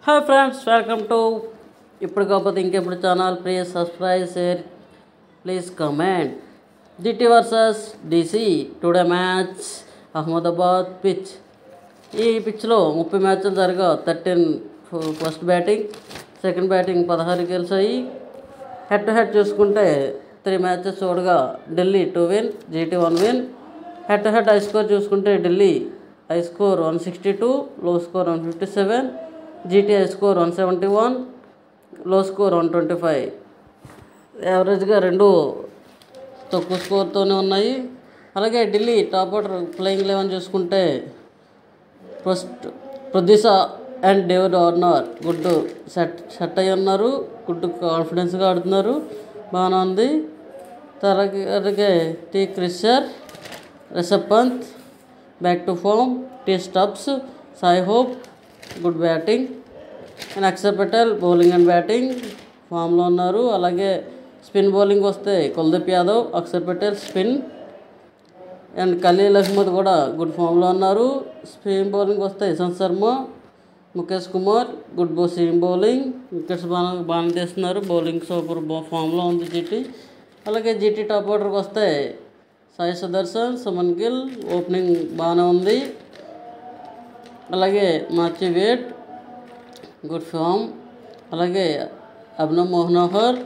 Hi friends, welcome to ఇప్పుడు కాకపోతే ఇంకెప్పుడు channel. Please subscribe, share, please comment. GT versus DC today match Ahmedabad pitch. ఈ పిచ్లో 30 మ్యాచ్లు జరగా 13 ఫస్ట్ బ్యాటింగ్, సెకండ్ బ్యాటింగ్ 16 గెలిచాయి. హెడ్ టు హెడ్ చూసుకుంటే 3 మ్యాచెస్ చూడగా Delhi 2 win, GT 1 win. Head to head high score చూసుకుంటే ఢిల్లీ హై స్కోర్ 162, లో స్కోర్ 157, జీటీ హై స్కోర్ 171, లో స్కోర్ 125. యావరేజ్గా రెండు తక్కువ స్కోర్తోనే ఉన్నాయి. అలాగే ఢిల్లీ టాప్ ఆర్డర్ ప్లేయింగ్ 11 చూసుకుంటే first Prithvi and David Warner good set అయ్యి ఉన్నారు. గుడ్ కాన్ఫిడెన్స్గా ఆడుతున్నారు, బాగానే ఉంది. అలాగే టీ క్రిషర్, Rishabh Pant back to form, T Stubbs, Shai Hope good batting and Axar Patel bowling and batting ఫామ్లో ఉన్నారు. అలాగే స్పిన్ బౌలింగ్ వస్తే కుల్దీప్ యాదవ్, అక్షర్ పటేల్ స్పిన్ అండ్ ఖలీల్ అహ్మద్ కూడా గుడ్ ఫామ్లో ఉన్నారు. స్పిన్ బౌలింగ్ వస్తే Ishant Sharma, Mukesh Kumar good seam bowling, wickets బాగానే తీస్తున్నారు. బౌలింగ్ సూపర్ ఫామ్లో ఉంది జీటీ. అలాగే జీటీ టాప్ ఆర్డర్కి వస్తే సాయి సుదర్శన్, సుమన్ గిల్ ఓపెనింగ్ బాగానే ఉంది. అలాగే మార్చి వేట్ గుడ్ ఫామ్. అలాగే అభినవ్ మోహనోహర్,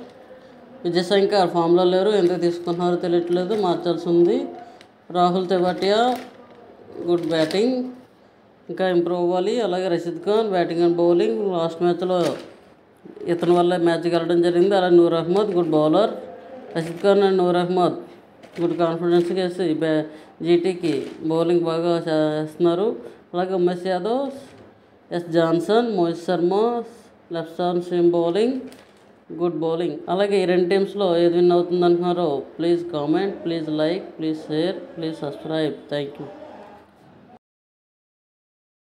విజయ్ శంకర్ ఫామ్లో లేరు, ఎందుకు తీసుకున్నారో తెలియట్లేదు, మార్చాల్సి ఉంది. రాహుల్ తెవాటియా గుడ్ బ్యాటింగ్, ఇంకా ఇంప్రూవ్ అవ్వాలి. అలాగే Rashid Khan batting and bowling, last మ్యాచ్లో ఇతని వల్ల మ్యాచ్ గెలవడం జరిగింది. అలాగే Noor Ahmed good bowler. Rashid Khan and Noor Ahmed good కాన్ఫిడెన్స్గా వేసి జీటీకి బౌలింగ్ బాగా చేస్తున్నారు. అలాగే Umesh Yadav, S Johnson, Mohit Sharma left arm swing bowling good bowling. అలాగే ఈ రెండు టీమ్స్లో ఏది విన్ అవుతుంది అంటున్నారో please comment, please like, please share, please subscribe. Thank you.